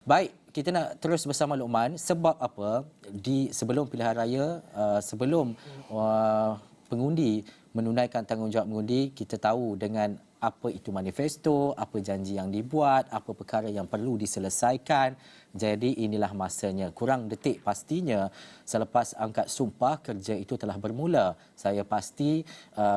Baik, kita nak terus bersama Luqman. Sebab apa? Sebelum pilihan raya, sebelum pengundi menunaikan tanggungjawab mengundi, kita tahu dengan apa itu manifesto, apa janji yang dibuat, apa perkara yang perlu diselesaikan. Jadi inilah masanya. Kurang detik pastinya selepas angkat sumpah kerja itu telah bermula. Saya pasti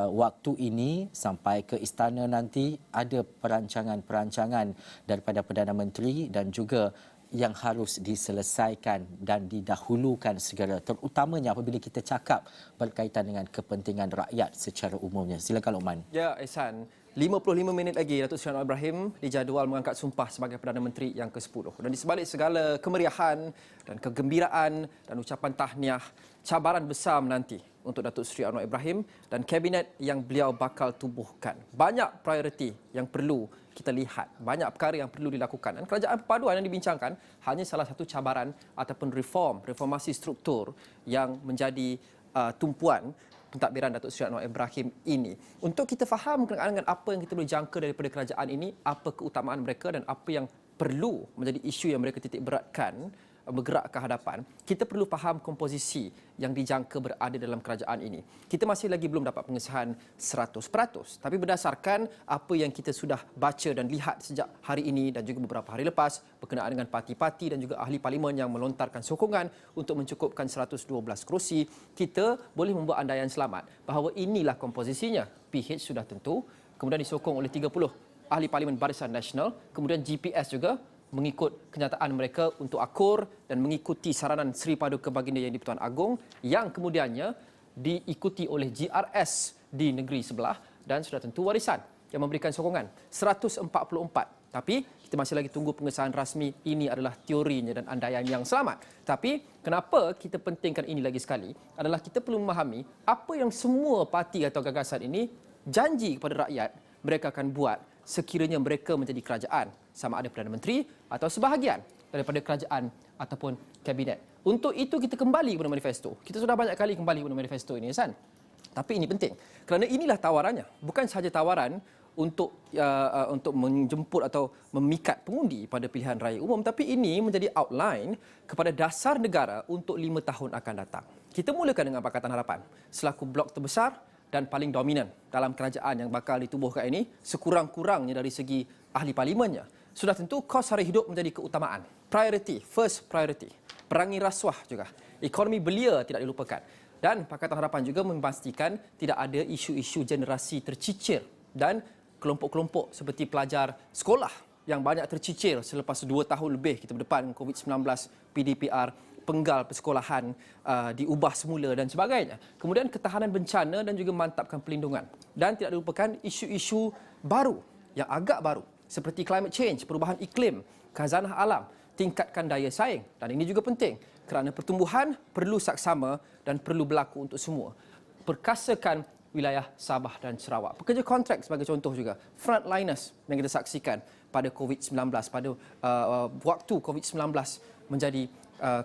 waktu ini sampai ke istana nanti ada perancangan-perancangan daripada Perdana Menteri dan juga yang harus diselesaikan dan didahulukan segera, terutamanya apabila kita cakap berkaitan dengan kepentingan rakyat secara umumnya. Silakan Luqman. Ya, Ehsan. 55 minit lagi Datuk Seri Anwar Ibrahim dijadual mengangkat sumpah sebagai Perdana Menteri yang ke-10. Dan di sebalik segala kemeriahan dan kegembiraan dan ucapan tahniah, cabaran besar menanti untuk Datuk Seri Anwar Ibrahim dan kabinet yang beliau bakal tubuhkan. Banyak prioriti yang perlu kita lihat, banyak perkara yang perlu dilakukan. Dan kerajaan perpaduan yang dibincangkan hanya salah satu cabaran ataupun reformasi struktur yang menjadi tumpuan pentadbiran Datuk Seri Anwar Ibrahim ini. Untuk kita faham dengan apa yang kita boleh jangka daripada kerajaan ini, apa keutamaan mereka dan apa yang perlu menjadi isu yang mereka titik beratkan bergerak ke hadapan, kita perlu faham komposisi yang dijangka berada dalam kerajaan ini. Kita masih lagi belum dapat pengesahan 100%, tapi berdasarkan apa yang kita sudah baca dan lihat sejak hari ini dan juga beberapa hari lepas berkenaan dengan parti-parti dan juga ahli parlimen yang melontarkan sokongan untuk mencukupkan 112 kerusi, kita boleh membuat andaian selamat bahawa inilah komposisinya. PH sudah tentu, kemudian disokong oleh 30 ahli parlimen Barisan Nasional, kemudian GPS juga mengikut kenyataan mereka untuk akur dan mengikuti saranan Seri Paduka Baginda Yang di-Pertuan Agong yang kemudiannya diikuti oleh GRS di negeri sebelah dan sudah tentu warisan yang memberikan sokongan 144. Tapi kita masih lagi tunggu pengesahan rasmi. Ini adalah teorinya dan andaian yang selamat. Tapi kenapa kita pentingkan ini lagi sekali adalah kita perlu memahami apa yang semua parti atau gagasan ini janji kepada rakyat mereka akan buat sekiranya mereka menjadi kerajaan, sama ada Perdana Menteri atau sebahagian daripada kerajaan ataupun kabinet. Untuk itu kita kembali kepada manifesto. Kita sudah banyak kali kembali kepada manifesto ini, Hasan. Tapi ini penting kerana inilah tawarannya. Bukan sahaja tawaran untuk menjemput atau memikat pengundi pada pilihan raya umum, tapi ini menjadi outline kepada dasar negara untuk 5 tahun akan datang. Kita mulakan dengan Pakatan Harapan selaku blok terbesar dan paling dominan dalam kerajaan yang bakal ditubuhkan ini, sekurang-kurangnya dari segi ahli parlimennya. Sudah tentu kos sara hidup menjadi keutamaan. Priority, first priority. Perangi rasuah juga. Ekonomi belia tidak dilupakan. Dan Pakatan Harapan juga memastikan tidak ada isu-isu generasi tercicir dan kelompok-kelompok seperti pelajar sekolah yang banyak tercicir selepas 2 tahun lebih kita berdepan dengan COVID-19, PDPR, penggal persekolahan diubah semula dan sebagainya. Kemudian ketahanan bencana dan juga mantapkan pelindungan. Dan tidak dilupakan isu-isu baru yang agak baru seperti climate change, perubahan iklim, khazanah alam, tingkatkan daya saing. Dan ini juga penting kerana pertumbuhan perlu saksama dan perlu berlaku untuk semua. Perkasakan wilayah Sabah dan Sarawak. Pekerja kontrak sebagai contoh juga. Frontliners yang kita saksikan pada COVID-19, pada waktu COVID-19 menjadi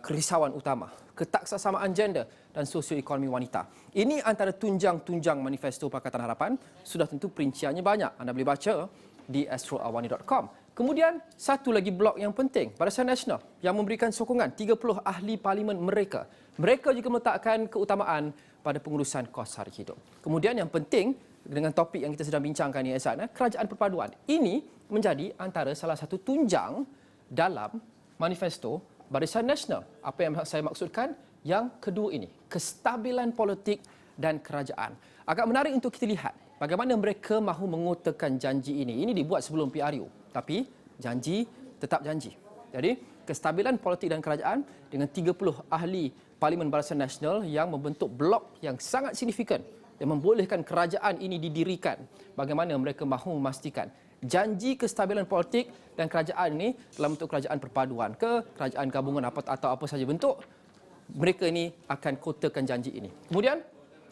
kerisauan utama, ketaksasamaan gender dan sosioekonomi wanita. Ini antara tunjang-tunjang manifesto Pakatan Harapan. Sudah tentu perinciannya banyak. Anda boleh baca di astroawani.com. Kemudian satu lagi blok yang penting, Barisan Nasional yang memberikan sokongan 30 ahli parlimen mereka. Mereka juga meletakkan keutamaan pada pengurusan kos sara hidup. Kemudian yang penting dengan topik yang kita sedang bincangkan ni, kerajaan perpaduan. Ini menjadi antara salah satu tunjang dalam manifesto Barisan Nasional. Apa yang saya maksudkan? Yang kedua ini, kestabilan politik dan kerajaan. Agak menarik untuk kita lihat bagaimana mereka mahu mengotakan janji ini. Ini dibuat sebelum PRU, tapi janji tetap janji. Jadi, kestabilan politik dan kerajaan dengan 30 ahli Parlimen Barisan Nasional yang membentuk blok yang sangat signifikan yang membolehkan kerajaan ini didirikan. Bagaimana mereka mahu memastikan janji kestabilan politik dan kerajaan ini dalam bentuk kerajaan perpaduan ke kerajaan gabungan atau apa saja bentuk, mereka ini akan kotakan janji ini. Kemudian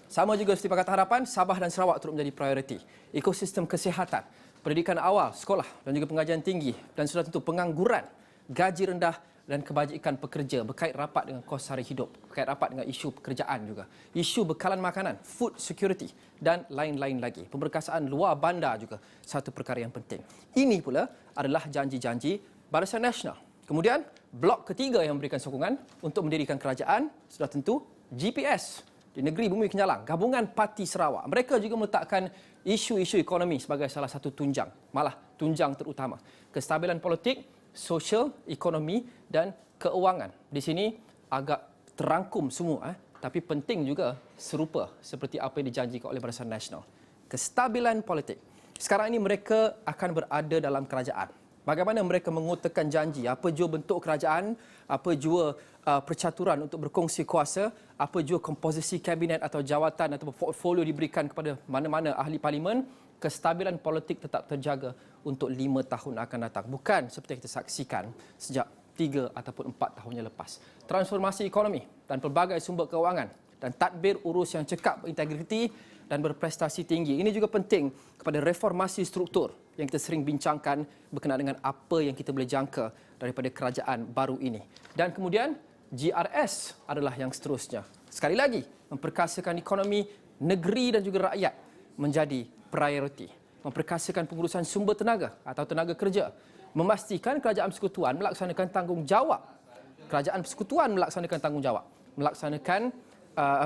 sama juga seperti Pakatan Harapan, Sabah dan Sarawak turut menjadi prioriti. Ekosistem kesihatan, pendidikan awal, sekolah dan juga pengajian tinggi dan sudah tentu pengangguran, gaji rendah dan kebajikan pekerja berkait rapat dengan kos sara hidup, berkait rapat dengan isu pekerjaan juga, isu bekalan makanan, food security dan lain-lain lagi. Pemberkasaan luar bandar juga satu perkara yang penting. Ini pula adalah janji-janji Barisan Nasional Kemudian, blok ketiga yang memberikan sokongan untuk mendirikan kerajaan sudah tentu GPS di Negeri Bumi Kenyalang, Gabungan Parti Sarawak. Mereka juga meletakkan isu-isu ekonomi sebagai salah satu tunjang, malah tunjang terutama. Kestabilan politik, sosial, ekonomi dan keuangan. Di sini agak terangkum semua, tapi penting juga serupa seperti apa yang dijanjikan oleh Barisan Nasional. Kestabilan politik. Sekarang ini mereka akan berada dalam kerajaan. Bagaimana mereka mengutarakan janji, apa jua bentuk kerajaan, apa jua percaturan untuk berkongsi kuasa, apa jua komposisi kabinet atau jawatan atau portfolio diberikan kepada mana-mana ahli parlimen, kestabilan politik tetap terjaga untuk 5 tahun akan datang. Bukan seperti yang kita saksikan sejak 3 ataupun 4 tahun yang lepas. Transformasi ekonomi dan pelbagai sumber keuangan dan tadbir urus yang cekap, berintegriti dan berprestasi tinggi. Ini juga penting kepada reformasi struktur yang kita sering bincangkan berkenaan dengan apa yang kita boleh jangka daripada kerajaan baru ini. Dan kemudian GRS adalah yang seterusnya. Sekali lagi, memperkasakan ekonomi negeri dan juga rakyat menjadi prioriti. Memperkasakan pengurusan sumber tenaga atau tenaga kerja. Memastikan kerajaan persekutuan melaksanakan tanggungjawab. Kerajaan persekutuan melaksanakan tanggungjawab. Melaksanakan,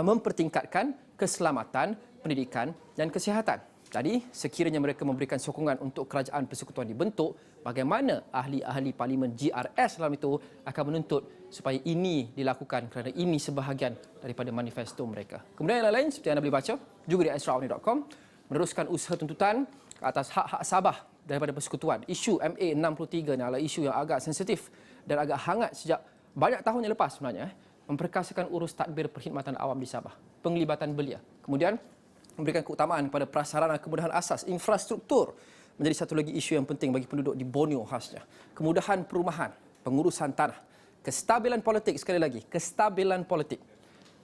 mempertingkatkan keselamatan, pendidikan dan kesihatan. Jadi, sekiranya mereka memberikan sokongan untuk kerajaan persekutuan dibentuk, bagaimana ahli-ahli parlimen GRS dalam itu akan menuntut supaya ini dilakukan kerana ini sebahagian daripada manifesto mereka. Kemudian yang lain seperti anda boleh baca juga di asraoni.com, meneruskan usaha tuntutan ke atas hak-hak Sabah daripada persekutuan. Isu MA63 ni adalah isu yang agak sensitif dan agak hangat sejak banyak tahun yang lepas sebenarnya. Memperkasakan urus tadbir perkhidmatan awam di Sabah, penglibatan belia. Kemudian memberikan keutamaan kepada prasarana kemudahan asas, infrastruktur menjadi satu lagi isu yang penting bagi penduduk di Borneo khasnya. Kemudahan perumahan, pengurusan tanah, kestabilan politik sekali lagi, kestabilan politik,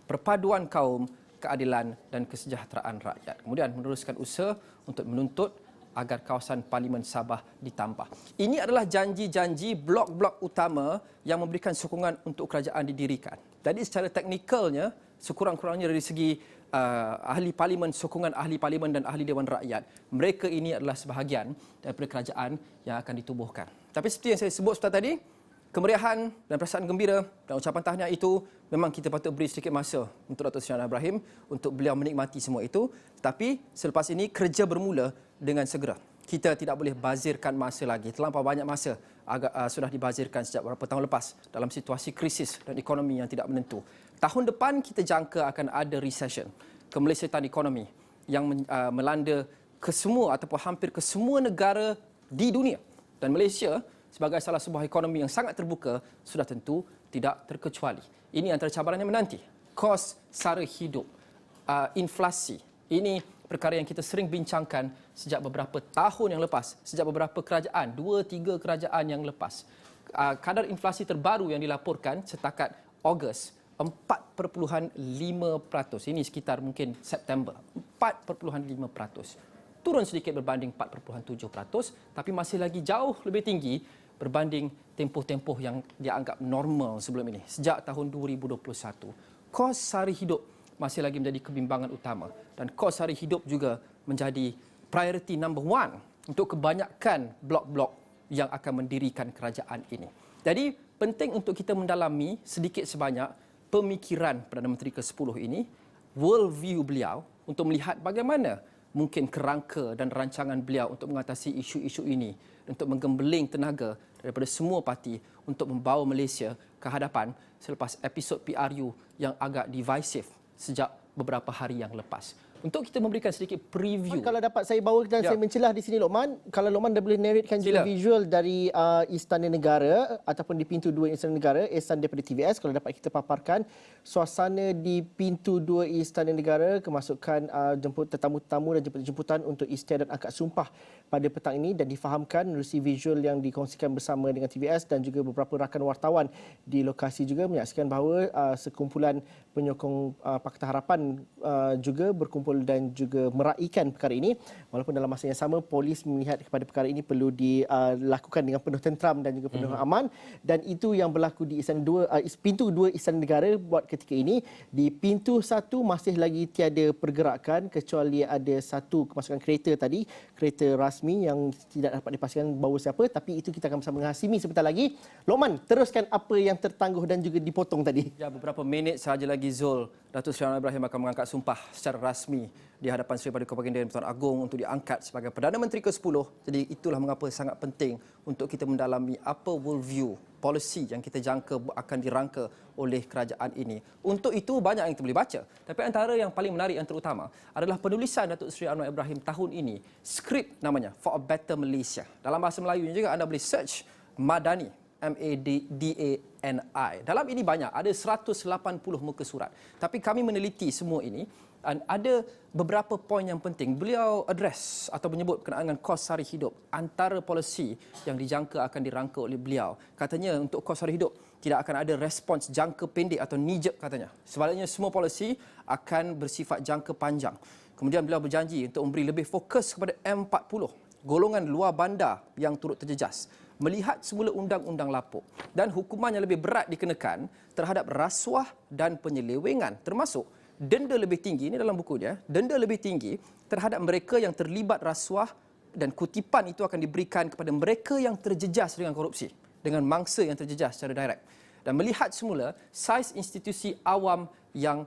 perpaduan kaum, keadilan dan kesejahteraan rakyat. Kemudian meneruskan usaha untuk menuntut agar kawasan Parlimen Sabah ditambah. Ini adalah janji-janji blok-blok utama yang memberikan sokongan untuk kerajaan didirikan. Jadi secara teknikalnya, sekurang-kurangnya dari segi ahli parlimen, sokongan ahli parlimen dan ahli Dewan Rakyat, mereka ini adalah sebahagian daripada kerajaan yang akan ditubuhkan. Tapi seperti yang saya sebut sebentar tadi, kemeriahan dan perasaan gembira dan ucapan tahniah itu memang kita patut beri sedikit masa untuk Dr. Sri Ibrahim untuk beliau menikmati semua itu. Tetapi selepas ini kerja bermula dengan segera. Kita tidak boleh bazirkan masa lagi. Terlampau banyak masa sudah dibazirkan sejak beberapa tahun lepas dalam situasi krisis dan ekonomi yang tidak menentu. Tahun depan kita jangka akan ada recession, kemelesetan ekonomi yang melanda kesemua ataupun hampir ke semua negara di dunia. Dan Malaysia sebagai salah sebuah ekonomi yang sangat terbuka sudah tentu tidak terkecuali. Ini antara cabaran yang menanti. Kos sara hidup, inflasi. Ini perkara yang kita sering bincangkan sejak beberapa tahun yang lepas, sejak beberapa kerajaan, 2-3 kerajaan yang lepas. Kadar inflasi terbaru yang dilaporkan setakat Ogos 4.5%. Ini sekitar mungkin September. 4.5%. Turun sedikit berbanding 4.7%, tapi masih lagi jauh lebih tinggi berbanding tempoh-tempoh yang dianggap normal sebelum ini. Sejak tahun 2021, kos sara hidup masih lagi menjadi kebimbangan utama. Dan kos sara hidup juga menjadi priority number one untuk kebanyakan blok-blok yang akan mendirikan kerajaan ini. Jadi, penting untuk kita mendalami sedikit sebanyak pemikiran Perdana Menteri ke-10 ini, world view beliau untuk melihat bagaimana mungkin kerangka dan rancangan beliau untuk mengatasi isu-isu ini, untuk menggembeling tenaga daripada semua parti untuk membawa Malaysia ke hadapan selepas episod PRU yang agak divisive sejak beberapa hari yang lepas. Untuk kita memberikan sedikit preview. Kalau dapat saya bawa dan saya mencelah di sini Lokman, kalau Lokman dah boleh narratekan juga visual dari Istana Negara ataupun di pintu 2 Istana Negara, Ehsan daripada TVS, kalau dapat kita paparkan suasana di pintu 2 Istana Negara, kemasukan jemput tetamu-tetamu dan jemputan untuk istiadat dan akad sumpah pada petang ini, dan difahamkan melalui visual yang dikongsikan bersama dengan TVS dan juga beberapa rakan wartawan di lokasi juga menyaksikan bahawa sekumpulan penyokong Pakatan Harapan juga berkumpul berkumpul dan juga meraihkan perkara ini. Walaupun dalam masa yang sama, polis melihat kepada perkara ini perlu dilakukan dengan penuh tenteram dan juga penuh aman. Dan itu yang berlaku di pintu 2 Istana Negara buat ketika ini. Di pintu 1 masih lagi tiada pergerakan kecuali ada satu kemasukan kereta tadi, kereta rasmi yang tidak dapat dipastikan bawa siapa, tapi itu kita akan bersama dengan Hasimi sebentar lagi. Lokman, teruskan apa yang tertangguh dan juga dipotong tadi. Ya, beberapa minit sahaja lagi Zul, Datuk Seri Anwar Ibrahim akan mengangkat sumpah secara rasmi di hadapan Seri Paduka Baginda Pertuan Agong untuk diangkat sebagai Perdana Menteri ke-10. Jadi itulah mengapa sangat penting untuk kita mendalami apa worldview, polisi yang kita jangka akan dirangka oleh kerajaan ini. Untuk itu banyak yang kita boleh baca. Tapi antara yang paling menarik yang terutama adalah penulisan Datuk Seri Anwar Ibrahim tahun ini. Skrip namanya For a Better Malaysia. Dalam bahasa Melayu juga anda boleh search Madani, MADANI. Dalam ini banyak, ada 180 muka surat. Tapi kami meneliti semua ini dan ada beberapa poin yang penting. Beliau address atau menyebut berkenaan dengan kos sara hidup. Antara polisi yang dijangka akan dirangka oleh beliau. Katanya untuk kos sara hidup tidak akan ada respons jangka pendek atau knee-jerk katanya. Sebaliknya semua polisi akan bersifat jangka panjang. Kemudian beliau berjanji untuk memberi lebih fokus kepada M40, golongan luar bandar yang turut terjejas. Melihat semula undang-undang lapuk dan hukuman yang lebih berat dikenakan terhadap rasuah dan penyelewengan, termasuk denda lebih tinggi, ini dalam buku dia, denda lebih tinggi terhadap mereka yang terlibat rasuah, dan kutipan itu akan diberikan kepada mereka yang terjejas dengan korupsi, dengan mangsa yang terjejas secara direct. Dan melihat semula saiz institusi awam yang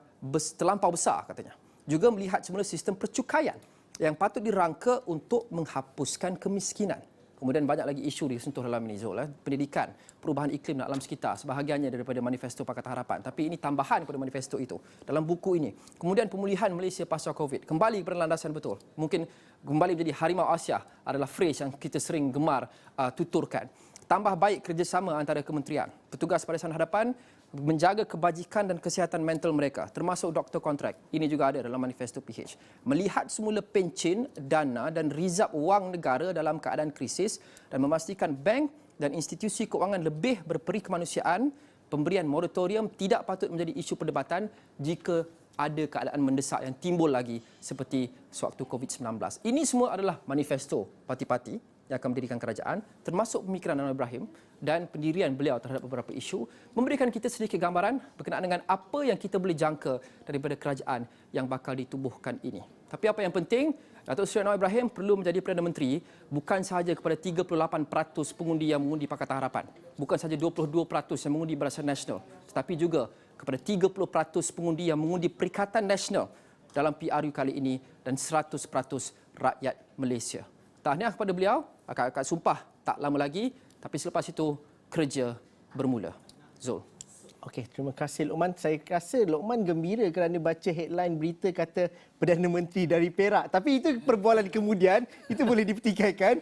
terlampau besar katanya. Juga melihat semula sistem percukaian yang patut dirangka untuk menghapuskan kemiskinan. Kemudian banyak lagi isu disentuh dalam ini, Zul. Pendidikan, perubahan iklim dan alam sekitar, sebahagiannya daripada manifesto Pakatan Harapan. Tapi ini tambahan kepada manifesto itu dalam buku ini. Kemudian pemulihan Malaysia pasca COVID. Kembali kepada landasan betul. Mungkin kembali menjadi Harimau Asia adalah phrase yang kita sering gemar tuturkan. Tambah baik kerjasama antara kementerian. Petugas Barisan Hadapan menjaga kebajikan dan kesihatan mental mereka, termasuk doktor kontrak. Ini juga ada dalam manifesto PH. Melihat semula pencen, dana dan rizab wang negara dalam keadaan krisis dan memastikan bank dan institusi keuangan lebih berperi kemanusiaan, pemberian moratorium tidak patut menjadi isu perdebatan jika ada keadaan mendesak yang timbul lagi seperti sewaktu COVID-19. Ini semua adalah manifesto parti-parti yang akan mendirikan kerajaan, termasuk pemikiran Anwar Ibrahim dan pendirian beliau terhadap beberapa isu, memberikan kita sedikit gambaran berkenaan dengan apa yang kita boleh jangka daripada kerajaan yang bakal ditubuhkan ini. Tapi apa yang penting, Datuk Seri Anwar Ibrahim perlu menjadi Perdana Menteri bukan sahaja kepada 38% pengundi yang mengundi Pakatan Harapan, bukan sahaja 22% yang mengundi Barisan Nasional, tetapi juga kepada 30% pengundi yang mengundi Perikatan Nasional dalam PRU kali ini dan 100% rakyat Malaysia. Tahniah kepada beliau, akan sumpah tak lama lagi, tapi selepas itu kerja bermula. Zul. Okey, terima kasih Lokman. Saya rasa Lokman gembira kerana baca headline berita kata Perdana Menteri dari Perak. Tapi itu perbualan kemudian, itu boleh dipertikaikan.